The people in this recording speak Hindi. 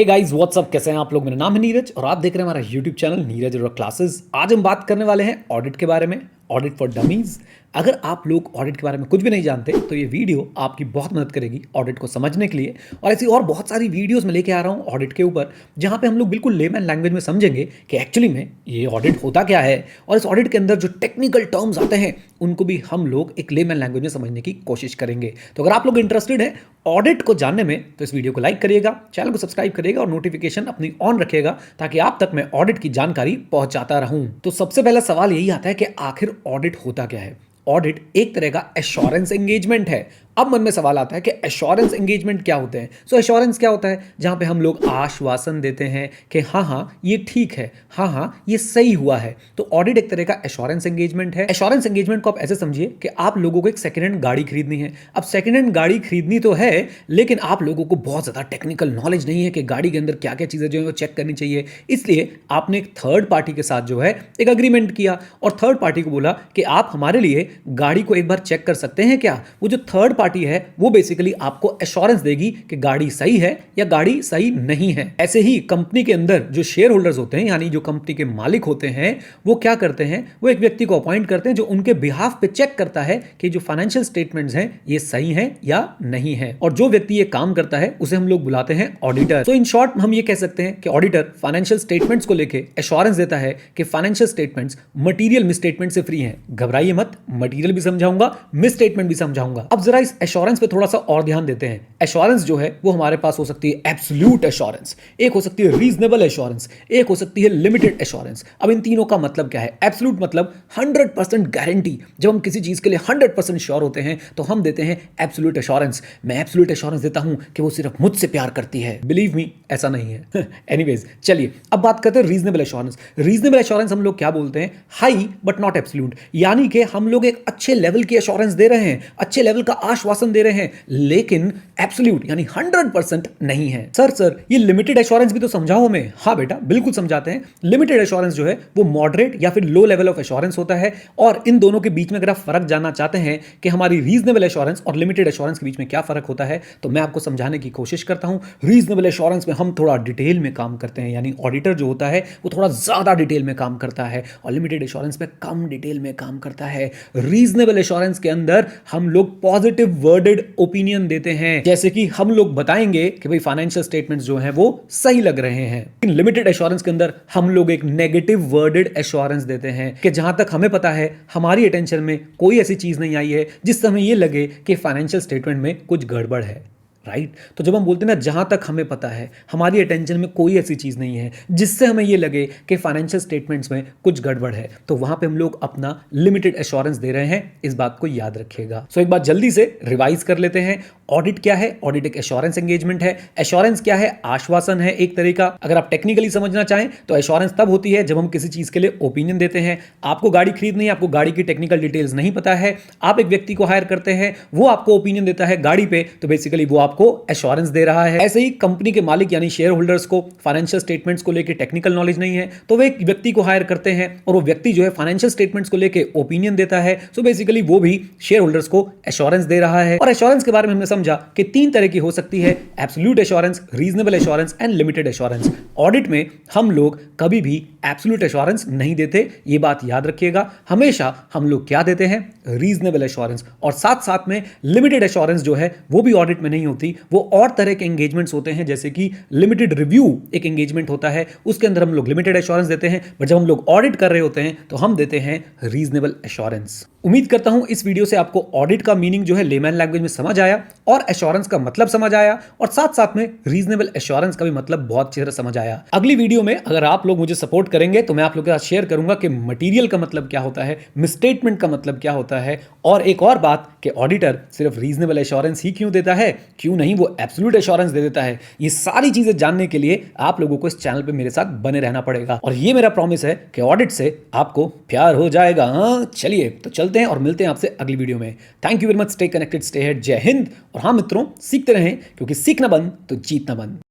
हे गाइस व्हाट्सअप, कैसे हैं आप लोग। मेरा नाम है नीरज और आप देख रहे हैं हमारा यूट्यूब चैनल नीरज और क्लासेस। आज हम बात करने वाले हैं ऑडिट के बारे में, ऑडिट फॉर डमीज। अगर आप लोग ऑडिट के बारे में कुछ भी नहीं जानते तो ये वीडियो आपकी बहुत मदद करेगी ऑडिट को समझने के लिए। और ऐसी और बहुत सारी वीडियोस में लेके आ रहा हूँ ऑडिट के ऊपर, जहाँ पे हम लोग बिल्कुल लेमैन लैंग्वेज में समझेंगे कि एक्चुअली में ये ऑडिट होता क्या है, और इस ऑडिट के अंदर जो टेक्निकल टर्म्स आते हैं उनको भी हम लोग एक लेमैन लैंग्वेज में समझने की कोशिश करेंगे। तो अगर आप लोग इंटरेस्टेड हैं ऑडिट को जानने में तो इस वीडियो को लाइक करिएगा, चैनल को सब्सक्राइब करिएगा और नोटिफिकेशन अपनी ऑन रखिएगा ताकि आप तक मैं ऑडिट की जानकारी पहुंचाता रहूं। तो सबसे पहला सवाल यही आता है कि आखिर ऑडिट होता क्या है। ऑडिट एक तरह का एश्योरेंस एंगेजमेंट है। अब मन में सवाल आता है कि एश्योरेंस एंगेजमेंट क्या होते हैं। सो एश्योरेंस क्या होता है? जहां पे हम लोग आश्वासन देते हैं कि हाँ ये ठीक है, हाँ ये सही हुआ है। तो ऑडिट एक तरह का एश्योरेंस एंगेजमेंट है। एश्योरेंस एंगेजमेंट को आप ऐसे समझिए कि आप लोगों को एक सेकंड हैंड गाड़ी खरीदनी है। अब सेकंड हैंड गाड़ी खरीदनी तो है, लेकिन आप लोगों को बहुत ज्यादा टेक्निकल नॉलेज नहीं है कि गाड़ी के अंदर क्या क्या चीजें जो है वो चेक करनी चाहिए। इसलिए आपने एक थर्ड पार्टी के साथ जो है एक अग्रीमेंट किया और थर्ड पार्टी को बोला कि आप हमारे लिए गाड़ी को एक बार चेक कर सकते हैं क्या। वो जो थर्ड पार्टी है वो बेसिकली आपको एश्योरेंस देगी कि गाड़ी सही है या गाड़ी सही नहीं है। ऐसे ही कंपनी के अंदर जो शेयर होल्डर्स होते हैं, यानी जो कंपनी के मालिक होते हैं, वो क्या करते हैं, वो एक व्यक्ति को अपॉइंट करते हैं जो उनके बिहाफ पे चेक करता है कि जो फाइनेंशियल स्टेटमेंट्स हैं ये सही हैं या नहीं है। और जो व्यक्ति ये काम करता है उसे हम लोग बुलाते हैं ऑडिटर। तो इन शॉर्ट हम ये कह सकते हैं कि ऑडिटर फाइनेंशियल स्टेटमेंट्स को लेके एश्योरेंस देता है कि फाइनेंशियल स्टेटमेंट्स मटीरियल मिसस्टेटमेंट से फ्री हैं। घबराइए मत, मटीरियल भी समझाऊंगा, मिसस्टेटमेंट भी समझाऊंगा। अब जरा इस एश्योरेंस पे थोड़ा सा और ध्यान देते हैं। एश्योरेंस जो है वो हमारे पास हो सकती है एब्सोल्यूट एश्योरेंस, एक हो सकती है रीजनेबल एश्योरेंस, एक हो सकती है लिमिटेड एश्योरेंस। अब इन तीनों का मतलब क्या है? एब्सोल्यूट मतलब 100% गारंटी। जब हम किसी चीज के लिए 100% श्योर होते हैं तो हम देते हैं एब्सोल्यूट एश्योरेंस। मैं एब्सोल्यूट एश्योरेंस देता हूं कि वो सिर्फ मुझसे प्यार करती है। बिलीव मी, ऐसा नहीं है। एनीवेज, चलिए अब बात करते हैं रीजनेबल एश्योरेंस। रीजनेबल एश्योरेंस हम लोग क्या बोलते हैं? हाई बट नॉट एब्सोल्यूट, यानी कि हम लोग एक अच्छे लेवल की एश्योरेंस दे रहे हैं, अच्छे लेवल का आश्वासन दे रहे हैं, लेकिन एब्सोल्यूट यानी 100% नहीं है। सर ये लिमिटेड एश्योरेंस भी तो समझाओ हमें। हाँ बेटा, बिल्कुल समझाते हैं। लिमिटेड एश्योरेंस जो है वो मॉडरेट या फिर लो लेवल ऑफ एश्योरेंस होता है। और इन दोनों के बीच में अगर आप फर्क जानना चाहते हैं कि हमारी रीजनेबल एश्योरेंस और लिमिटेड एश्योरेंस के बीच में क्या फर्क होता है, तो मैं आपको समझाने की कोशिश करता हूं। रीजनेबल एश्योरेंस में हम थोड़ा डिटेल में काम करते हैं, यानी ऑडिटर जो होता है वो थोड़ा ज्यादा डिटेल में काम करता है, और लिमिटेड एश्योरेंस में कम डिटेल में काम करता है। रीजनेबल एश्योरेंस के अंदर हम लोग पॉजिटिव वर्डेड ओपिनियन देते हैं, जैसे कि हम लोग बताएंगे कि भाई फाइनेंशियल स्टेटमेंट्स जो हैं वो सही लग रहे हैं। इन लिमिटेड एश्योरेंस के अंदर हम लोग एक नेगेटिव वर्डेड एश्योरेंस देते हैं कि जहां तक हमें पता है हमारी अटेंशन में कोई ऐसी चीज नहीं आई है जिससे हमें ये लगे कि फाइनेंशियल स्टेटमेंट में कुछ गड़बड़ है। राइट? तो जब हम बोलते हैं ना जहां तक हमें पता है, हमारी अटेंशन में कोई ऐसी चीज नहीं है जिससे हमें ये लगे कि फाइनेंशियल स्टेटमेंट्स में कुछ गड़बड़ है, तो वहां पे हम लोग अपना लिमिटेड एश्योरेंस दे रहे हैं। इस बात को याद रखिएगा। सो एक बार जल्दी से रिवाइज कर लेते हैं। ऑडिट क्या है? ऑडिट एक एश्योरेंस एंगेजमेंट है। एश्योरेंस क्या है? आश्वासन है एक तरीका। अगर आप टेक्निकली समझना चाहें तो एश्योरेंस तब होती है जब हम किसी चीज के लिए ओपिनियन देते हैं। आपको गाड़ी खरीदनी है, आपको गाड़ी की टेक्निकल डिटेल्स नहीं पता है, आप एक व्यक्ति को हायर करते हैं, वो आपको ओपिनियन देता है गाड़ी पे, तो बेसिकली वो आपको एश्योरेंस दे रहा है। ऐसे ही कंपनी के मालिक यानी शेयर होल्डर्स को फाइनेंशियल स्टेटमेंट्स को लेकर टेक्निकल नॉलेज नहीं है, तो वे एक व्यक्ति को हायर करते हैं और वो व्यक्ति जो है फाइनेंशियल स्टेटमेंट्स को लेकर ओपिनियन देता है। सो बेसिकली वो भी शेयर होल्डर्स को एश्योरेंस दे रहा है। और एश्योरेंस के बारे में हमने समझा कि तीन तरह की हो सकती है: absolute assurance, reasonable assurance and limited assurance. Audit में हम लोग कभी भी एब्सोल्यूट एश्योरेंस नहीं देते, ये बात याद रखिएगा। हमेशा हम लोग क्या देते हैं? Reasonable assurance. और साथ साथ में लिमिटेड एश्योरेंस जो है वो भी ऑडिट में नहीं होती, वो और तरह के एंगेजमेंट्स होते हैं, जैसे कि लिमिटेड रिव्यू एक एंगेजमेंट होता है, उसके अंदर हम लोग लिमिटेड एश्योरेंस देते हैं, पर जब हम लोग ऑडिट कर रहे होते हैं तो हम देते हैं रीजनेबल एश्योरेंस। उम्मीद करता हूं इस वीडियो से आपको ऑडिट का मीनिंग जो है लेमैन लैंग्वेज में समझ आया, और एश्योरेंस का मतलब समझ आया, और साथ साथ में रीजनेबल एश्योरेंस का भी मतलब बहुत अच्छी तरह समझ आया। अगली वीडियो में अगर आप लोग मुझे सपोर्ट करेंगे तो मैं आप लोगों के साथ शेयर करूंगा कि मटेरियल का मतलब क्या होता है, मिसस्टेटमेंट का मतलब क्या होता है, और एक और बात कि ऑडिटर सिर्फ रीजनेबल एश्योरेंस ही क्यों देता है, क्यों नहीं वो एब्सोल्यूट एश्योरेंस दे देता है। ये सारी चीजें जानने के लिए आप लोगों को इस चैनल पे मेरे साथ बने रहना पड़ेगा, और ये मेरा प्रॉमिस है कि ऑडिट से आपको प्यार हो जाएगा। हाँ चलिए तो चलते हैं और मिलते हैं आपसे अगली वीडियो में। Thank you very much, stay connected, stay head, जय हिंद। और हाँ मित्रों, सीखते रहें, क्योंकि सीखना बंद तो जीतना बंद।